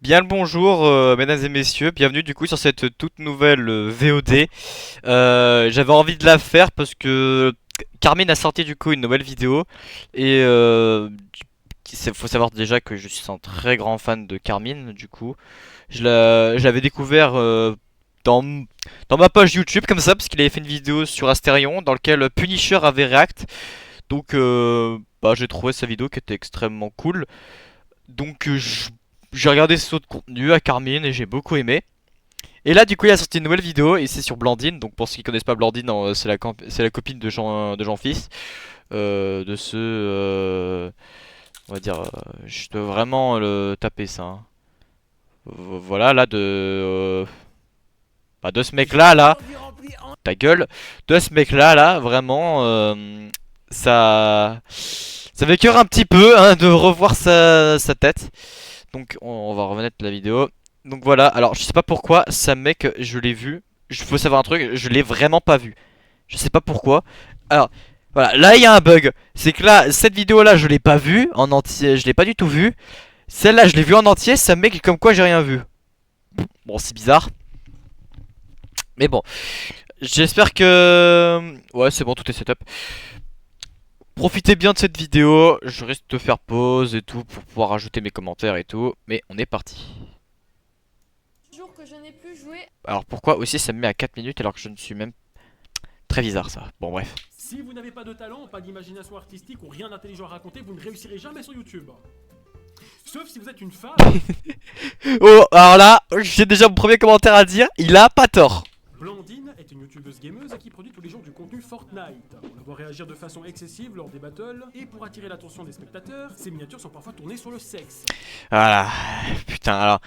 Bien le bonjour, mesdames et messieurs, bienvenue du coup sur cette toute nouvelle VOD. J'avais envie de la faire parce que Carmine a sorti du coup une nouvelle vidéo et faut savoir déjà que je suis un très grand fan de Carmine du coup. Je l'avais découvert dans ma page YouTube comme ça parce qu'il avait fait une vidéo sur Astérion dans lequel Punisher avait react. Donc j'ai trouvé sa vidéo qui était extrêmement cool. Donc j'ai regardé ses autres contenus à Carmine et j'ai beaucoup aimé. Et là du coup il a sorti une nouvelle vidéo et c'est sur Blandine. Donc pour ceux qui connaissent pas Blandine, c'est la copine de Jean-Fils. De ce... on va dire... je dois vraiment le taper ça. Hein. Voilà là de ce mec là. Ta gueule. De ce mec là vraiment... ça m'écœure un petit peu hein, de revoir sa tête. Donc on va revenir à la vidéo. Donc voilà, alors je sais pas pourquoi, ça mec, je l'ai vu. Il faut savoir un truc, je l'ai vraiment pas vu. Je sais pas pourquoi. Alors, voilà, là il y a un bug. C'est que là, cette vidéo là, je l'ai pas vue en entier, je l'ai pas du tout vue. Celle-là, je l'ai vue en entier, ça mec comme quoi j'ai rien vu. Bon, c'est bizarre. Mais bon, j'espère que... Ouais, c'est bon, tout est setup. Profitez bien de cette vidéo, je risque de faire pause et tout pour pouvoir ajouter mes commentaires et tout. Mais on est parti. Jour que je n'ai plus joué. Alors pourquoi aussi ça me met à 4 minutes alors que je ne suis même... Très bizarre ça. Bon bref. Si vous n'avez pas de talent, pas d'imagination artistique ou rien d'intelligent à raconter, vous ne réussirez jamais sur YouTube. Sauf si vous êtes une femme. Oh alors là, j'ai déjà mon premier commentaire à dire, il a pas tort. Blandine est une youtubeuse gameuse qui produit tous les jours du contenu Fortnite. On la voit réagir de façon excessive lors des battles, et pour attirer l'attention des spectateurs, ses miniatures sont parfois tournées sur le sexe. Voilà. Putain alors...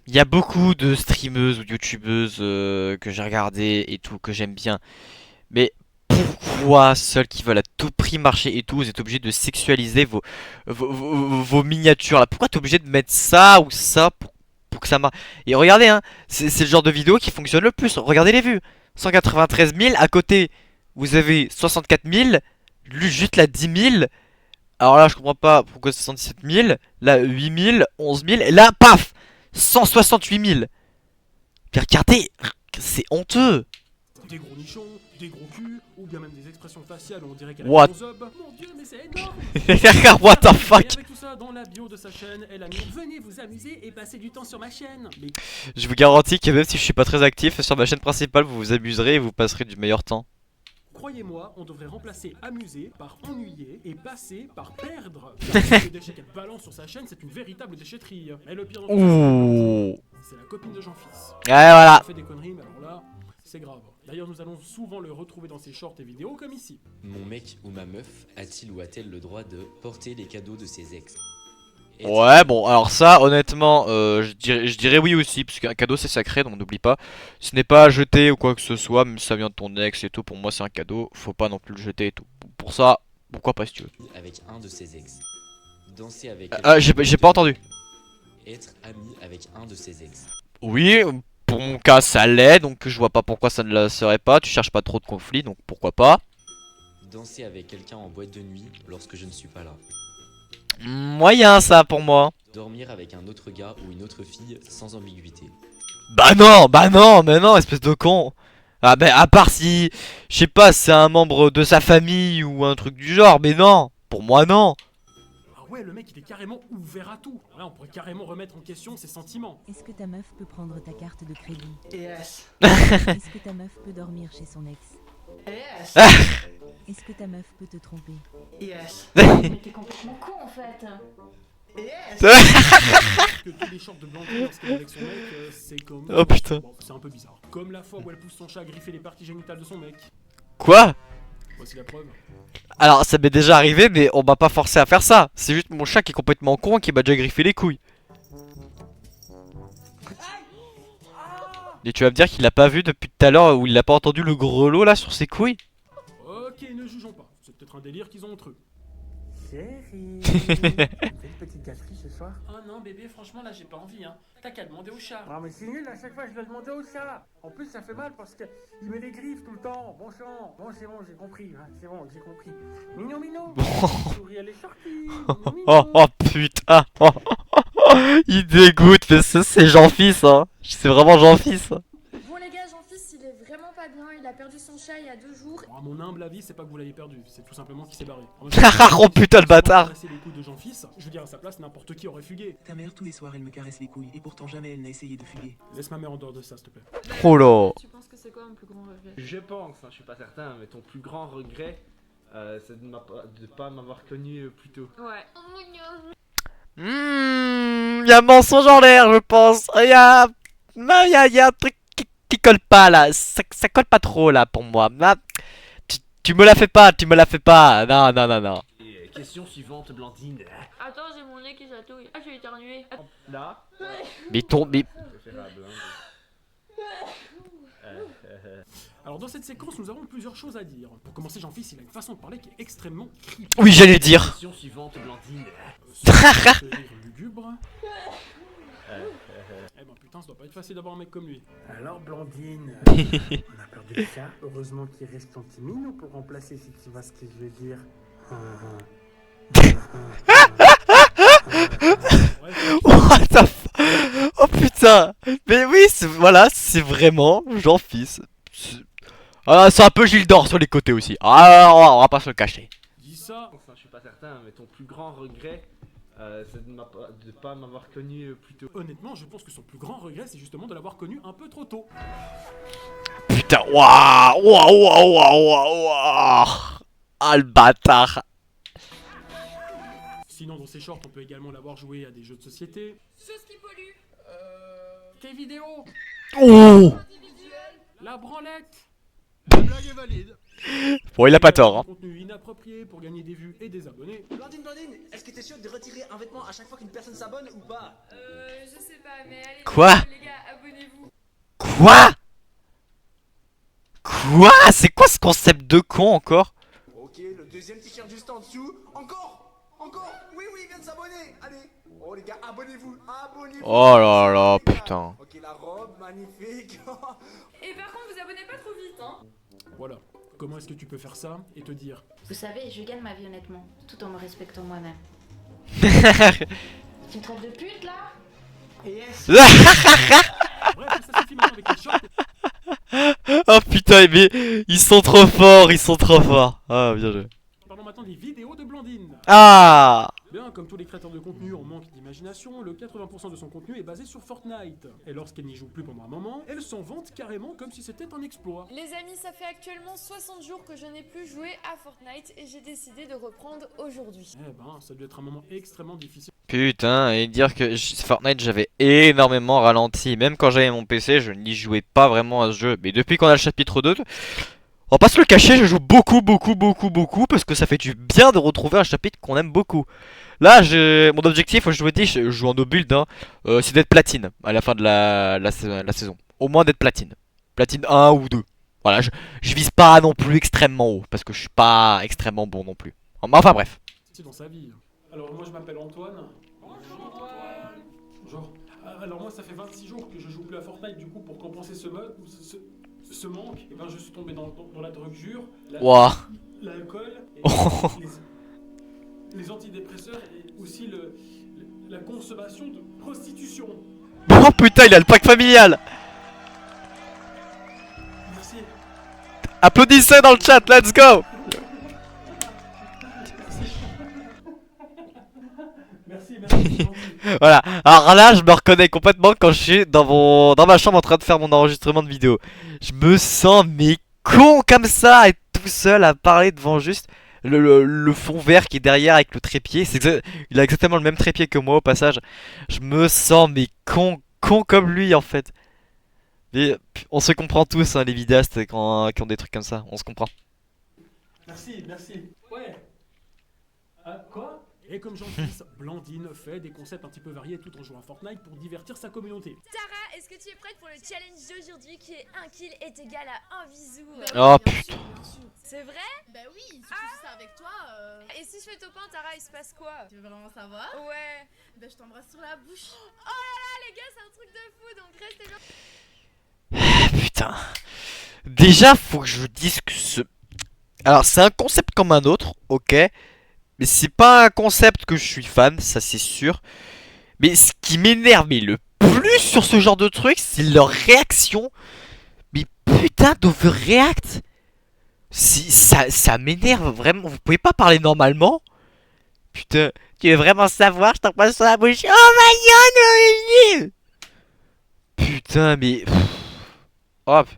Il y a beaucoup de streameuses ou youtubeuses que j'ai regardé et tout, que j'aime bien. Mais pourquoi seuls qui veulent à tout prix marcher et tout, vous êtes obligés de sexualiser vos miniatures là? Pourquoi t'es obligé de mettre ça ou ça pour que ça marche? Et regardez, hein, c'est le genre de vidéo qui fonctionne le plus. Regardez les vues. 193 000, à côté, vous avez 64 000, juste là 10 000. Alors là, je comprends pas pourquoi 77 000, là 8 000, 11 000, et là, paf 168 000. Puis regardez, c'est honteux. Des gros nichons, des gros culs, ou bien même des expressions faciales où on dirait qu'elle a What? un zob. Mon dieu, mais c'est énorme. What the Et fuck? avec tout ça, dans la bio de sa chaîne, elle a mis venez vous amuser et passer du temps sur ma chaîne. Mais Je vous garantis que même si je suis pas très actif sur ma chaîne principale, vous vous amuserez et vous passerez du meilleur temps. croyez-moi, on devrait remplacer amuser par ennuyer et passer par perdre. Car le déchet qu'elle balance sur sa chaîne, c'est une véritable déchetterie. Mais le pire dans tout ça, Ouh. c'est la copine de Jean-Fils. Ouais, voilà. Elle fait des conneries, mais alors là, c'est grave. D'ailleurs, nous allons souvent le retrouver dans ses shorts et vidéos comme ici. Mon mec ou ma meuf a-t-il ou a-t-elle le droit de porter les cadeaux de ses ex? Ouais, bon, alors ça, honnêtement, je dirais oui aussi, parce qu'un cadeau c'est sacré, donc n'oublie pas. Ce n'est pas à jeter ou quoi que ce soit, même si ça vient de ton ex et tout, pour moi c'est un cadeau, faut pas non plus le jeter et tout. Pour ça, pourquoi pas si tu veux. Avec un de ses ex. Danser avec J'ai pas entendu. Être ami avec un de ses ex. Oui, pour mon cas ça l'est, donc je vois pas pourquoi ça ne le serait pas. Tu cherches pas trop de conflits, donc pourquoi pas. Danser avec quelqu'un en boîte de nuit lorsque je ne suis pas là. Moyen ça pour moi. Dormir avec un autre gars ou une autre fille sans ambiguïté. Bah non, mais non, espèce de con. Ah bah à part si, je sais pas, c'est un membre de sa famille ou un truc du genre, mais non, pour moi non. Ah ouais, le mec il est carrément ouvert à tout. Là, on pourrait carrément remettre en question ses sentiments. Est-ce que ta meuf peut prendre ta carte de crédit? Yes. Est-ce que ta meuf peut dormir chez son ex? Yes. Est-ce que ta meuf peut te tromper? Yes. Mais t'es complètement con en fait. Yes. Que tous les shorts de Blandine lorsqu'elle est avec son mec, c'est comme. Oh, putain. Bon, c'est un peu bizarre. Comme la fois où elle pousse son chat à griffer les parties génitales de son mec. Quoi? Voici la preuve. Alors ça m'est déjà arrivé, mais on m'a pas forcé à faire ça. C'est juste mon chat qui est complètement con qui m'a déjà griffé les couilles. Et tu vas me dire qu'il a pas vu depuis tout à l'heure ou il a pas entendu le grelot là sur ses couilles? Ok, ne jugeons pas. C'est peut-être un délire qu'ils ont entre eux. Chérie, tu fais une petite gâterie ce soir? Oh non, bébé, franchement, là, j'ai pas envie, hein. T'as qu'à demander au chat. Ah mais c'est nul, à chaque fois je dois demander au chat. En plus ça fait mal parce qu'il met les griffes tout le temps. Bon sang, bon c'est bon, j'ai compris, hein, c'est bon, j'ai compris. Mignon, mignon. La souris elle est sortie. Mignon, Oh mignon. oh putain. Oh. Il dégoûte, mais ça, c'est Jean-Fils, hein. C'est vraiment Jean-Fils. Bon les gars, Jean-Fils, il est vraiment pas bien. Il a perdu son chat il y a 2 jours. Bon, à mon humble avis, c'est pas que vous l'ayez perdu, c'est tout simplement qu'il s'est barré. Oh putain, le bâtard. Les couilles de Jean-Fils, je veux dire à sa place, n'importe qui aurait fugué. Ta mère, tous les soirs, elle me caresse les couilles, et pourtant jamais elle n'a essayé de fuguer. Laisse ma mère en dehors de ça, s'il te plaît. Oh là. Tu penses que c'est quoi mon plus grand regret? Je pense, je suis pas certain, mais ton plus grand regret, c'est de pas m'avoir connu plus tôt. Ouais. Y a un mensonge en l'air, je pense. Y a un truc qui colle pas là. Ça colle pas trop là pour moi. Ah, tu me la fais pas, tu me la fais pas. Non, non, non, non. Et, question suivante, Blandine. Attends, j'ai mon nez qui chatouille. Ah, j'ai éternué. Là, Mais préférable. Alors dans cette séquence, nous avons plusieurs choses à dire. Pour commencer, Jean-Fils, il a une façon de parler qui est extrêmement creepy. oui, j'allais dire. Question suivante, Blandine. Ce rire lugubre. Eh ben putain, ça doit pas être facile d'avoir un mec comme lui. Alors, Blandine, on a perdu le chat. Heureusement qu'il reste ton petit minou pour remplacer, si tu vois ce que je veux dire. What the f... Oh putain. Mais oui, voilà, c'est vraiment Jean-Fils. Ah, c'est un peu Gildor sur les côtés aussi. Ah, on va pas se le cacher. Dis ça. Enfin, je suis pas certain, mais ton plus grand regret, c'est de pas m'avoir connu plus tôt. Honnêtement, je pense que son plus grand regret, c'est justement de l'avoir connu un peu trop tôt. Putain, waouh, waouh, waouh, waouh, waouh. Ah, le bâtard. Sinon, dans ses shorts, on peut également l'avoir joué à des jeux de société. Chose qui pollue. Tes vidéos. Oh. La branlette. Bon, il a pas tort, hein. Contenu inapproprié pour gagner des vues et des abonnés. Blandine, est-ce que t'es sûr de retirer un vêtement à chaque fois qu'une personne s'abonne ou pas? Je sais pas, mais allez. Quoi? Les gars, abonnez-vous. Quoi? Quoi? C'est quoi ce concept de con encore? Ok, le deuxième t-shirt juste en dessous. Encore, oui, il vient de s'abonner. Allez, oh les gars, abonnez-vous. Oh là là, putain. Ok, la robe, magnifique. Et par contre, vous abonnez pas trop vite, hein. Voilà. Comment est-ce que tu peux faire ça et te dire Vous savez, je gagne ma vie honnêtement, tout en me respectant moi-même. Tu me traites de pute là? Yes. Bref, ça suffit maintenant avec les shorts. Oh putain, mais ils sont trop forts, ils sont trop forts. Ah, bien joué. Parlons maintenant des vidéos de Blandine. Ah. Bien, comme tous les créateurs de contenu en manque d'imagination, le 80% de son contenu est basé sur Fortnite. Et lorsqu'elle n'y joue plus pendant un moment, elle s'en vante carrément comme si c'était un exploit. Les amis, ça fait actuellement 60 jours que je n'ai plus joué à Fortnite et j'ai décidé de reprendre aujourd'hui. Eh ben, ça a dû être un moment extrêmement difficile. Putain, et dire que Fortnite j'avais énormément ralenti. Même quand j'avais mon PC, je n'y jouais pas vraiment à ce jeu. Mais depuis qu'on a le chapitre 2, on va pas se le cacher, je joue beaucoup parce que ça fait du bien de retrouver un chapitre qu'on aime beaucoup. Là, mon objectif, je vous dis, je joue en no build, hein, c'est d'être platine à la fin de la saison. Au moins d'être platine. Platine 1 ou 2. Voilà, je vise pas non plus extrêmement haut parce que je suis pas extrêmement bon non plus. Enfin bref. C'est dans sa vie. Alors moi je m'appelle Antoine. Bonjour Antoine. Bonjour. Alors moi ça fait 26 jours que je joue plus à Fortnite, du coup pour compenser ce manque, et ben je suis tombé dans la drogue Wouah. l'alcool, les antidépresseurs et aussi la consommation de prostitution. Oh putain, il a le pack familial. Merci. Applaudissez dans le chat, let's go. Merci. Voilà, alors là je me reconnais complètement quand je suis dans ma chambre en train de faire mon enregistrement de vidéo. Je me sens mais con comme ça, à être tout seul à parler devant juste le fond vert qui est derrière avec le trépied. Il a exactement le même trépied que moi au passage. Je me sens mais con comme lui en fait. Mais on se comprend tous, hein, les vidéastes qui ont des trucs comme ça, on se comprend. Merci. Ouais. Quoi? Et comme Jean-Fils, Blandine fait des concepts un petit peu variés tout en jouant à Fortnite pour divertir sa communauté. Tara, est-ce que tu es prête pour le challenge d'aujourd'hui qui est 1 kill est égal à 1 bisou? Oh putain. C'est vrai? Bah oui, surtout si c'est avec toi. Et si je fais top 1, Tara, il se passe quoi? Tu veux vraiment savoir? Ouais. Bah je t'embrasse sur la bouche. Oh là là, les gars, c'est un truc de fou, donc restez bien. Putain. Déjà, faut que je vous dise que alors, c'est un concept comme un autre, ok. Mais c'est pas un concept que je suis fan, ça c'est sûr. Mais ce qui m'énerve, mais le plus sur ce genre de truc, c'est leur réaction. Mais putain d'overreact. Si, ça m'énerve vraiment. Vous pouvez pas parler normalement? Putain, tu veux vraiment savoir? Je t'en passe sur la bouche. Oh my god! Putain, mais. Hop.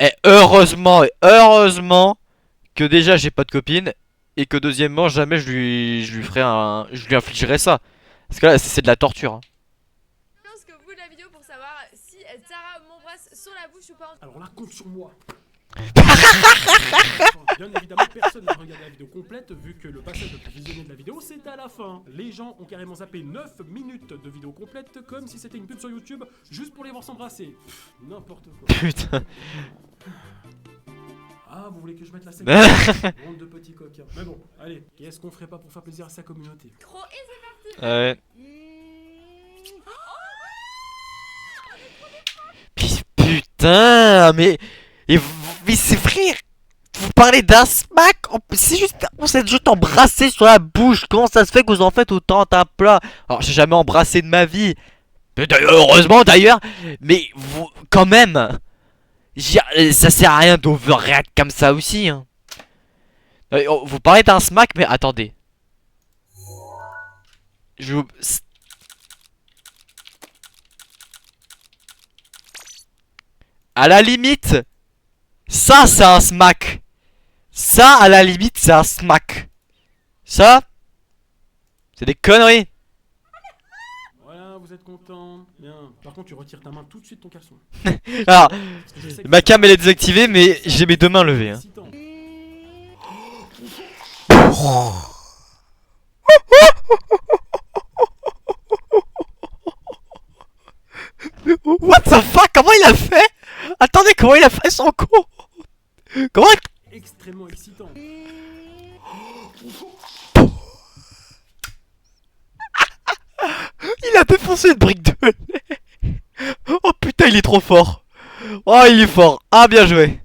Et heureusement que déjà j'ai pas de copine. Et que deuxièmement, jamais je lui ferai un. Je lui infligerai ça. Parce que là, c'est de la torture. Hein. Jusqu'au bout de la vidéo pour savoir si Tara m'embrasse sur la bouche ou pas. Alors là, compte sur moi. Bien évidemment, personne n'a regardé la vidéo complète vu que le passage le plus visionné de la vidéo c'est à la fin. Les gens ont carrément zappé 9 minutes de vidéo complète comme si c'était une pub sur YouTube juste pour les voir s'embrasser. N'importe quoi. Putain. Ah, vous voulez que je mette la scène? Bande de petits coquins. Mais bon, allez, qu'est-ce qu'on ferait pas pour faire plaisir à sa communauté? Trop et c'est parti. Ouais. Putain, mais. Mais c'est vrai. Vous parlez d'un smack. C'est juste. On s'est juste embrassé sur la bouche. Comment ça se fait que vous en faites autant à plat? Alors, j'ai jamais embrassé de ma vie. Heureusement d'ailleurs. Mais vous. Quand même. Ça sert à rien d'overreact comme ça aussi. Hein. Vous parlez d'un smack, mais attendez. À la limite, ça c'est un smack. Ça à la limite c'est un smack. Ça, c'est des conneries. Voilà, vous êtes content. Bien. Par contre, tu retires ta main tout de suite de ton caleçon. Alors, ma cam elle est désactivée, mais j'ai mes deux mains levées. Hein. What the fuck? Comment il a fait? Attendez, comment il a fait son con? Comment Extrêmement excitant. il a défoncé une brique de lait. Oh putain, il est trop fort. Oh, il est fort. Ah, bien joué.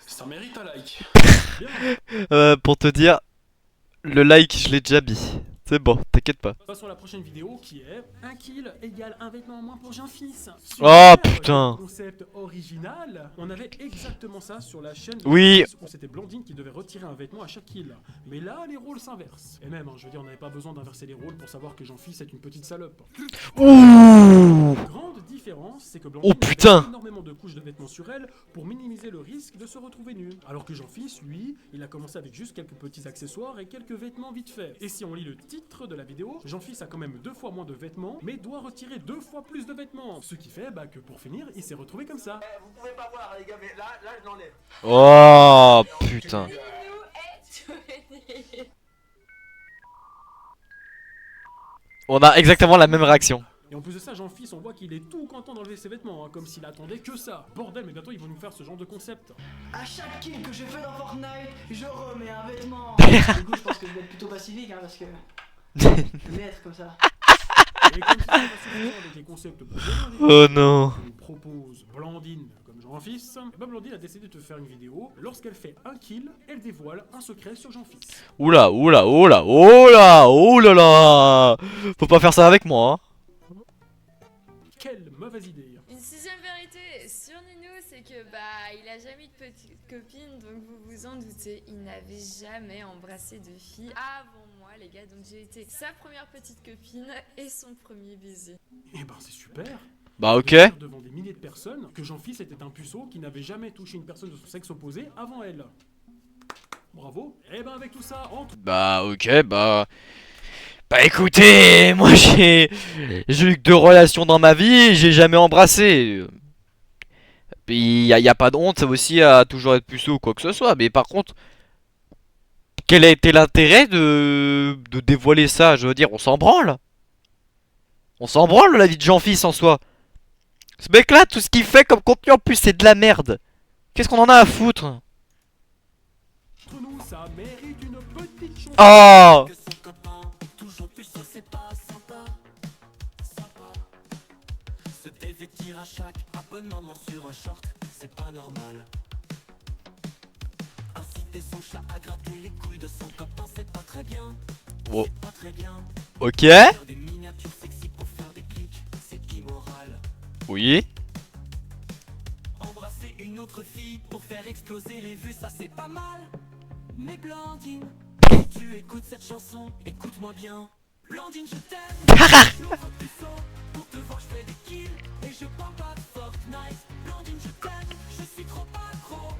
Ça mérite un like. Pour te dire, le like, je l'ai déjà mis. C'est bon, t'inquiète pas. Passons à la prochaine vidéo qui est un kill égale un vêtement en moins pour Jean-Fils. Oh putain. Concept original. On avait exactement ça sur la chaîne. Oui. Où c'était Blandine qui devait retirer un vêtement à chaque kill. Mais là, les rôles s'inversent. Et même, hein, je veux dire, on n'avait pas besoin d'inverser les rôles pour savoir que Jean-Fils est une petite salope. Ouh. Grande différence, c'est que Blandine putain. avait énormément de couches de vêtements sur elle pour minimiser le risque de se retrouver nu. Alors que Jean-Fils, lui, il a commencé avec juste quelques petits accessoires et quelques vêtements vite fait. Et si on lit le titre de la vidéo, Jean-Fils a quand même 2 fois moins de vêtements, mais doit retirer 2 fois plus de vêtements. Ce qui fait que pour finir, il s'est retrouvé comme ça. Vous pouvez pas voir les gars, mais là je l'enlève. Oh putain. On a exactement la même réaction. Et en plus de ça, Jean-Fils, on voit qu'il est tout content d'enlever ses vêtements, hein, comme s'il attendait que ça. Bordel, mais bientôt ils vont nous faire ce genre de concept. À chaque kill que je fais dans Fortnite, je remets un vêtement. Du coup, je pense que je vais être plutôt pacifique, hein, parce que. Je vais être comme ça. Et comme ça, on va se avec les concepts pour Oh non. nous propose Blandine comme Jean-Fils. Et bah Blandine a décidé de faire une vidéo. Lorsqu'elle fait un kill, elle dévoile un secret sur Jean-Fils. Oula, oula, oula, oula, oula là. Faut pas faire ça avec moi. Hein. Quelle mauvaise idée. Une sixième vérité sur Ninou, c'est que il a jamais eu de petite copine, donc vous vous en doutez, il n'avait jamais embrassé de fille avant moi les gars, donc j'ai été sa première petite copine et son premier baiser. Et ben c'est super. Bah ok. Devant des milliers de personnes que Jean-Fils était un puceau qui n'avait jamais touché une personne de son sexe opposé avant elle. Bravo. Et ben avec tout ça, Bah ok, bah écoutez, moi j'ai eu que 2 relations dans ma vie, j'ai jamais embrassé. Puis y a pas de honte aussi à toujours être puceau ou quoi que ce soit, mais par contre, quel a été l'intérêt de dévoiler ça? Je veux dire, on s'en branle. On s'en branle la vie de Jean-Fils en soi. Ce mec là, tout ce qu'il fait comme contenu en plus c'est de la merde. Qu'est-ce qu'on en a à foutre? entre nous, ça mérite une petite chanson. Oh. Se dévêtir à chaque abonnement sur un short, c'est pas normal. Inciter son chat à gratter les couilles de son copain, c'est pas très bien. Oh. C'est pas très bien. Ok. Faire des miniatures sexy pour faire des clics, c'est immoral. Oui. Embrasser une autre fille pour faire exploser les vues, ça c'est pas mal. Mais Blandine, si tu écoutes cette chanson, écoute-moi bien. Blandine, je t'aime. J'ouvre plus haut, pour te voir je fais des kills. Et je parle pas de Fortnite. Blandine, je t'aime, je suis trop accro.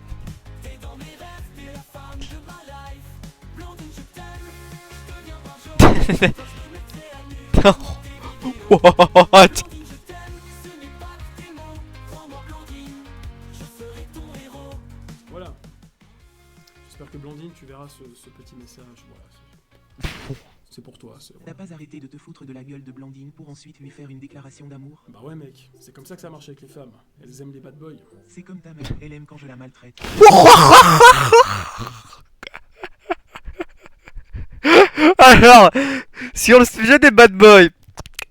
T'es dans mes rêves, t'es la femme de ma life. Blandine, je t'aime, je deviens un jour. Quand je me mettrai à nu, What? Blandine, je t'aime, ce n'est pas que tes mots. Crois-moi, Blandine, je serai ton héros. Voilà. J'espère que Blandine, tu verras ce petit message. Voilà. C'est pour toi. T'as pas arrêté de te foutre de la gueule de Blandine pour ensuite lui faire une déclaration d'amour? Bah ouais mec, c'est comme ça que ça marche avec les femmes. Elles aiment les bad boys. C'est comme ta mère, elle aime quand je la maltraite. Alors, sur le sujet des bad boys,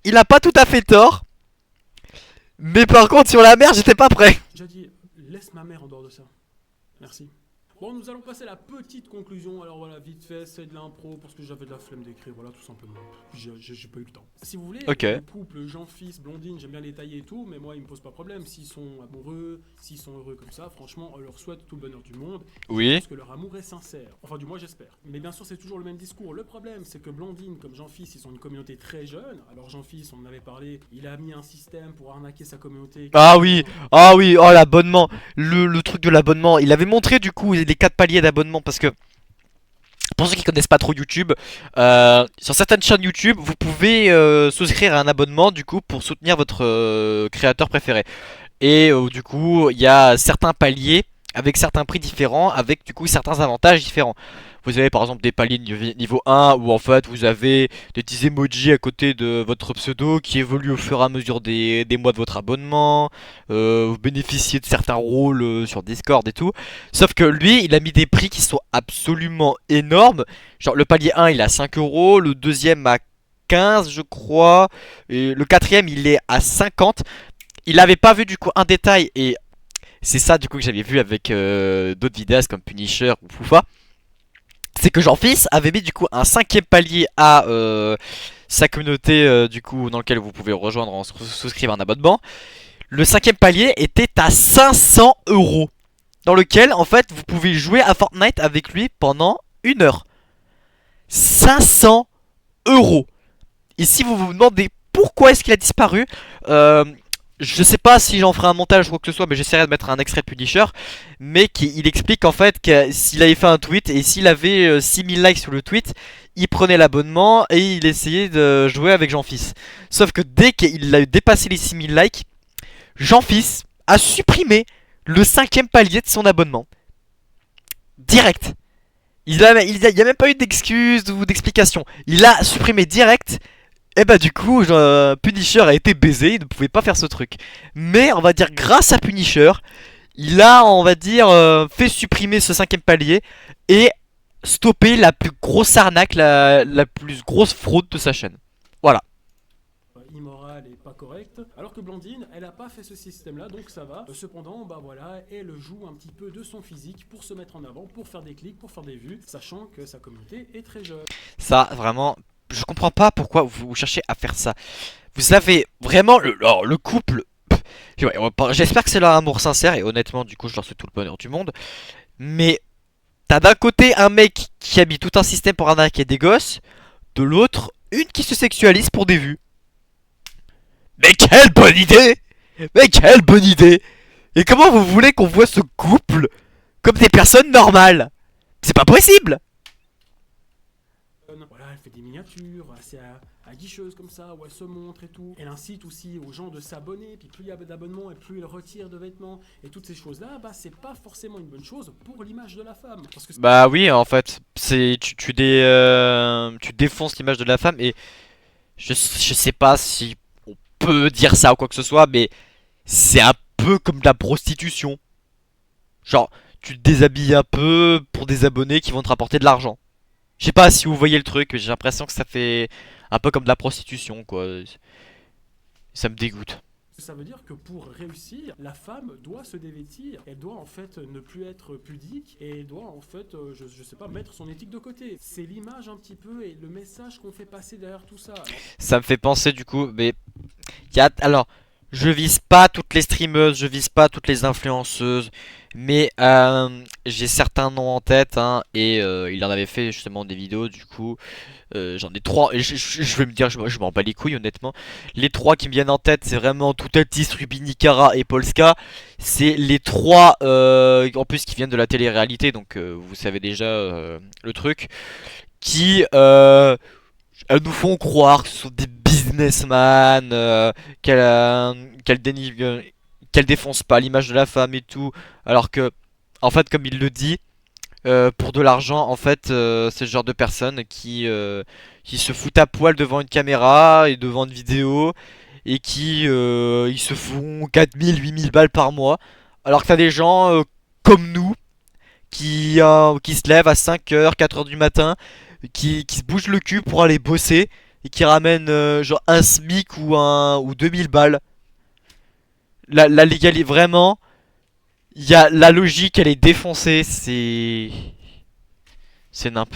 il a pas tout à fait tort. Mais par contre, sur la mère, j'étais pas prêt. J'ai dit, laisse ma mère en dehors de ça. Merci. Bon, nous allons passer à la petite conclusion. Alors voilà, vite fait, c'est de l'impro parce que j'avais de la flemme d'écrire, voilà, tout simplement. J'ai pas eu le temps. Si vous voulez, Ok. le couple Jean-Fils, Blandine, j'aime bien les tailler et tout, mais moi, ils me posent pas problème. S'ils sont amoureux, s'ils sont heureux comme ça, franchement, on leur souhaite tout le bonheur du monde. Oui. Parce que leur amour est sincère. Enfin, du moins, j'espère. Mais bien sûr, c'est toujours le même discours. Le problème, c'est que Blandine, comme Jean-Fils, ils sont une communauté très jeune. Alors, Jean-Fils, on en avait parlé, il a mis un système pour arnaquer sa communauté. Ah oui, oh l'abonnement, le truc de l'abonnement. Il avait montré du coup les 4 paliers d'abonnement parce que pour ceux qui connaissent pas trop YouTube, sur certaines chaînes YouTube, vous pouvez souscrire à un abonnement du coup pour soutenir votre créateur préféré. Et du coup, il y a certains paliers avec certains prix différents, avec du coup certains avantages différents. Vous avez par exemple des paliers niveau 1 où en fait vous avez des petits emojis à côté de votre pseudo qui évoluent au fur et à mesure des mois de votre abonnement. Vous bénéficiez de certains rôles sur Discord et tout. Sauf que lui, il a mis des prix qui sont absolument énormes. Genre le palier 1 il est à 5 euros, le deuxième à 15 je crois, et le quatrième il est à 50. Il avait pas vu du coup un détail et c'est ça du coup que j'avais vu avec d'autres vidéastes comme Punisher ou Foufa. C'est que Jean-Fils avait mis du coup un 5ème palier à sa communauté du coup dans lequel vous pouvez rejoindre en souscrivant un abonnement. Le 5ème palier était à 500 euros, dans lequel en fait vous pouvez jouer à Fortnite avec lui pendant 1 heure. 500 euros. Et si vous vous demandez pourquoi est-ce qu'il a disparu, je sais pas si j'en ferai un montage ou quoi que ce soit, mais j'essaierai de mettre un extrait de Punisher. Mais il explique en fait que s'il avait fait un tweet et s'il avait 6000 likes sur le tweet, il prenait l'abonnement et il essayait de jouer avec Jean-Fils. Sauf que dès qu'il a dépassé les 6000 likes, Jean-Fils a supprimé le 5ème palier de son abonnement. Direct. Il y a même pas eu d'excuses ou d'explication. Il a supprimé direct. Et bah du coup Punisher a été baisé, il ne pouvait pas faire ce truc. Mais on va dire grâce à Punisher, il a on va dire fait supprimer ce 5ème palier et stopper la plus grosse arnaque, la plus grosse fraude de sa chaîne. Voilà. Immoral et pas correct. Alors que Blandine, elle a pas fait ce système là, donc ça va. Cependant, bah voilà, elle joue un petit peu de son physique pour se mettre en avant, pour faire des clics, pour faire des vues, sachant que sa communauté est très jeune. Ça vraiment, je comprends pas pourquoi vous cherchez à faire ça. Vous avez vraiment le couple. J'espère que c'est leur amour sincère et honnêtement du coup je leur souhaite tout le bonheur du monde. Mais t'as d'un côté un mec qui a mis tout un système pour arnaquer des gosses, de l'autre une qui se sexualise pour des vues. Mais quelle bonne idée! Mais quelle bonne idée! Et comment vous voulez qu'on voit ce couple comme des personnes normales? C'est pas possible! Voilà, elle fait des miniatures, assez aguicheuse comme ça, où elle se montre et tout. Elle incite aussi aux gens de s'abonner, puis plus il y a d'abonnements et plus elle retire de vêtements. Et toutes ces choses-là, bah c'est pas forcément une bonne chose pour l'image de la femme. Parce que Bah oui, en fait, c'est tu défonces l'image de la femme et je sais pas si on peut dire ça ou quoi que ce soit, mais c'est un peu comme de la prostitution. Genre, tu te déshabilles un peu pour des abonnés qui vont te rapporter de l'argent. Je sais pas si vous voyez le truc, mais j'ai l'impression que ça fait un peu comme de la prostitution, quoi. Ça me dégoûte. Ça veut dire que pour réussir, la femme doit se dévêtir, elle doit en fait ne plus être pudique et elle doit en fait, je sais pas, mettre son éthique de côté. C'est l'image un petit peu et le message qu'on fait passer derrière tout ça. Ça me fait penser du coup, mais alors, je vise pas toutes les streameuses, je vise pas toutes les influenceuses, mais j'ai certains noms en tête, hein, et il en avait fait justement des vidéos, du coup, j'en ai trois, et je vais me dire, je m'en bats les couilles honnêtement. Les trois qui me viennent en tête, c'est vraiment Toutatis, Rubini, Kara et Polska. C'est les trois, en plus qui viennent de la télé-réalité, donc vous savez déjà le truc, qui elles nous font croire que ce sont des businessmen, qu'elle défonce pas l'image de la femme et tout, alors que, en fait, comme il le dit, pour de l'argent, en fait, c'est le genre de personnes qui se foutent à poil devant une caméra et devant une vidéo et qui ils se font 4000, 8000 balles par mois, alors que t'as des gens comme nous qui se lèvent à 5h, 4h du matin, qui se bougent le cul pour aller bosser et qui ramènent genre un SMIC ou 2000 balles. La légalité, vraiment, il y a la logique, elle est défoncée, c'est nimp.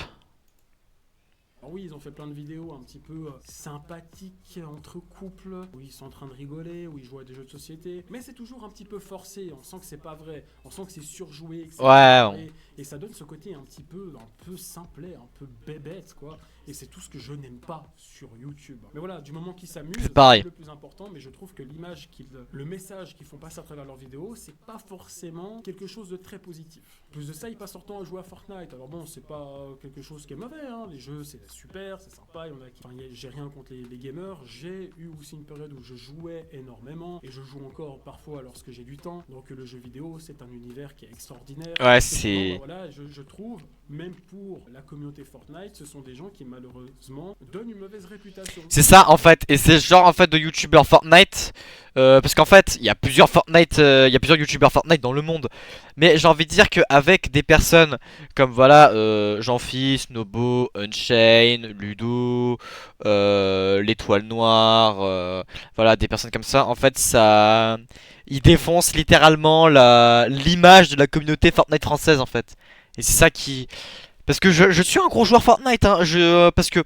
Alors oui, ils ont fait plein de vidéos un petit peu sympathiques entre couples, où ils sont en train de rigoler, où ils jouent à des jeux de société, mais c'est toujours un petit peu forcé, on sent que c'est pas vrai, on sent que c'est surjoué, que c'est Ouais. et ça donne ce côté un peu simplet, un peu bébête quoi, et c'est tout ce que je n'aime pas sur YouTube. Mais voilà, du moment qu'ils s'amusent, C'est pareil. le plus important, mais je trouve que le message qu'ils font passer à travers leurs vidéos, c'est pas forcément quelque chose de très positif. Plus de ça, ils passent leur temps à jouer à Fortnite. Alors bon, c'est pas quelque chose qui est mauvais, hein. Les jeux c'est super, c'est sympa, j'ai rien contre les gamers. J'ai eu aussi une période où je jouais énormément et je joue encore parfois lorsque j'ai du temps. Donc le jeu vidéo, c'est un univers qui est extraordinaire. Ouais, c'est... Voilà, je trouve, même pour la communauté Fortnite, ce sont des gens qui malheureusement donnent une mauvaise réputation. C'est ça en fait, et c'est ce genre en fait de youtubeurs Fortnite, parce qu'en fait il y a plusieurs youtubeurs Fortnite dans le monde, mais j'ai envie de dire qu'avec des personnes comme voilà Jean-Fils, Nobo, Unchained, Ludo, l'Étoile Noire, voilà des personnes comme ça, en fait ça, ils défoncent littéralement l'image de la communauté Fortnite française en fait, et c'est ça qui, parce que je suis un gros joueur Fortnite, hein, parce que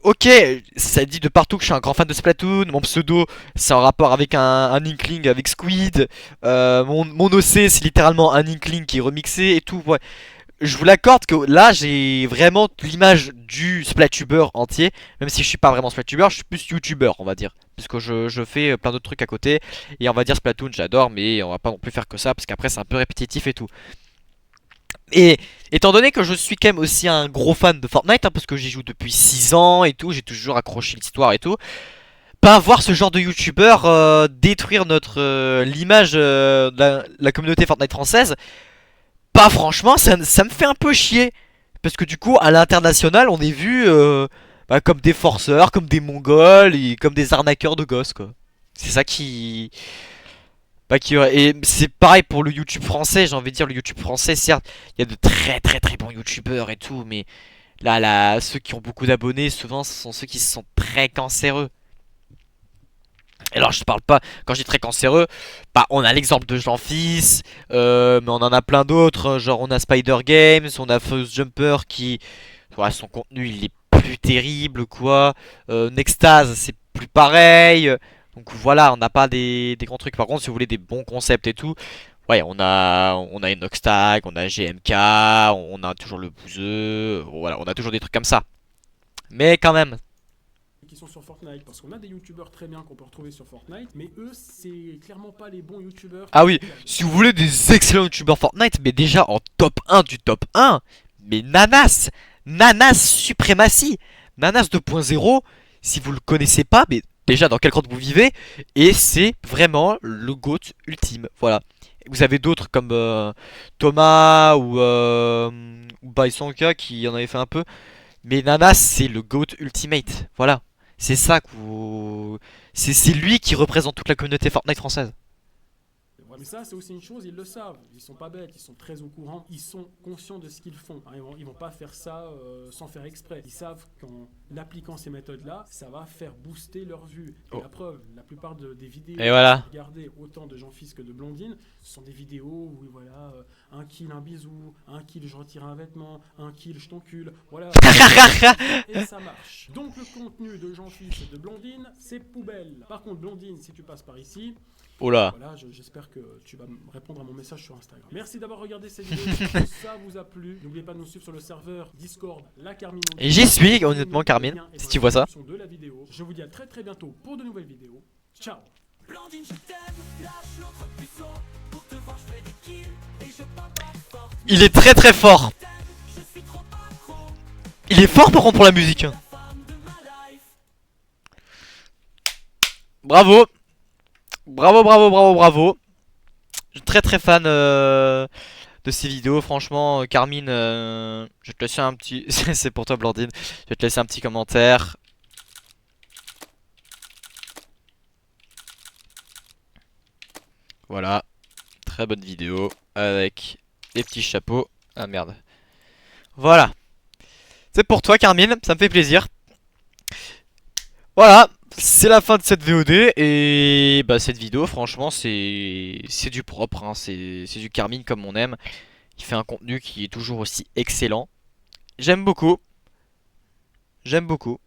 ok, ça dit de partout que je suis un grand fan de Splatoon. Mon pseudo, c'est en rapport avec un Inkling avec Squid. Mon OC, c'est littéralement un Inkling qui est remixé et tout. Ouais. Je vous l'accorde que là, j'ai vraiment l'image du Splatuber entier. Même si je suis pas vraiment Splatuber, je suis plus YouTuber, on va dire. Parce que je fais plein d'autres trucs à côté. Et on va dire Splatoon, j'adore, mais on va pas non plus faire que ça. Parce qu'après, c'est un peu répétitif et tout. Et étant donné que je suis quand même aussi un gros fan de Fortnite, hein, parce que j'y joue depuis 6 ans et tout, j'ai toujours accroché l'histoire et tout, pas voir ce genre de youtubeur détruire l'image de la communauté Fortnite française, pas franchement, ça me fait un peu chier. Parce que du coup, à l'international, on est vu comme des forceurs, comme des mongols et comme des arnaqueurs de gosses, quoi. C'est ça qui... Et c'est pareil pour le YouTube français, j'ai envie de dire, le YouTube français, certes, il y a de très très très bons YouTubeurs et tout, mais là, ceux qui ont beaucoup d'abonnés, souvent, ce sont ceux qui sont très cancéreux. Alors, je parle pas, quand je dis très cancéreux, bah, on a l'exemple de Jean-Fils, mais on en a plein d'autres, genre on a Spider Games, on a Fuzz Jumper qui, voilà, son contenu, il est plus terrible, quoi. Nextase, c'est plus pareil. Donc voilà, on n'a pas des grands trucs. Par contre, si vous voulez des bons concepts et tout, ouais, on a Inoxtag, on a GMK, on a toujours le Bouzeux, voilà, on a toujours des trucs comme ça. Mais quand même. Qui sont sur Fortnite, parce qu'on a des youtubeurs très bien qu'on peut retrouver sur Fortnite, mais eux, c'est clairement pas les bons youtubeurs. Ah oui, si vous voulez des excellents youtubeurs Fortnite, mais déjà en top 1 du top 1, mais Nanas Suprématie, Nanas 2.0, si vous le connaissez pas, mais déjà dans quel monde vous vivez, et c'est vraiment le GOAT ultime, voilà. Vous avez d'autres comme Thomas ou Baisonka qui en avait fait un peu, mais Nanas c'est le GOAT ultimate, voilà. C'est ça que vous... C'est lui qui représente toute la communauté Fortnite française. Ouais, mais ça, c'est aussi une chose, ils le savent. Ils sont pas bêtes, ils sont très au courant, ils sont conscients de ce qu'ils font. Hein, ils vont pas faire ça sans faire exprès. Ils savent qu'en appliquant ces méthodes-là, ça va faire booster leurs vues. Et la preuve, la plupart des vidéos Et voilà. que vous regardez, autant de Jean-Fils que de Blondine, ce sont des vidéos où voilà, un kill, un bisou, un kill, je retire un vêtement, un kill, je t'encule, voilà. Et ça marche. Donc le contenu de Jean-Fils et de Blondine, c'est poubelle. Par contre, Blondine, si tu passes par ici, Oh là. voilà, j'espère que tu vas me répondre à mon message sur Instagram. Merci d'avoir regardé cette vidéo. J'espère que ça vous a plu. N'oubliez pas de nous suivre sur le serveur Discord, la Carmine. Et j'y suis, honnêtement, Carmine, si tu vois ça. De la vidéo. Je vous dis à très très bientôt pour de nouvelles vidéos. Ciao. Blondine, je t'aime, lâche l'autre puceau. Pour te voir, je fais des kills et je bats pas fort. Il est très très fort. Je suis trop accro. Il est fort par contre pour la musique. Hein. Bravo. Bravo, bravo, bravo, bravo. Je suis très très fan de ces vidéos. Franchement, Carmine, je vais te laisser un petit... C'est pour toi, Blandine. Je vais te laisser un petit commentaire. Voilà. Très bonne vidéo. Avec des petits chapeaux. Ah merde. Voilà. C'est pour toi, Carmine. Ça me fait plaisir. Voilà. C'est la fin de cette VOD. Et bah cette vidéo, franchement, c'est du propre. Hein. C'est du Carmine comme on aime. Il fait un contenu qui est toujours aussi excellent. J'aime beaucoup. J'aime beaucoup.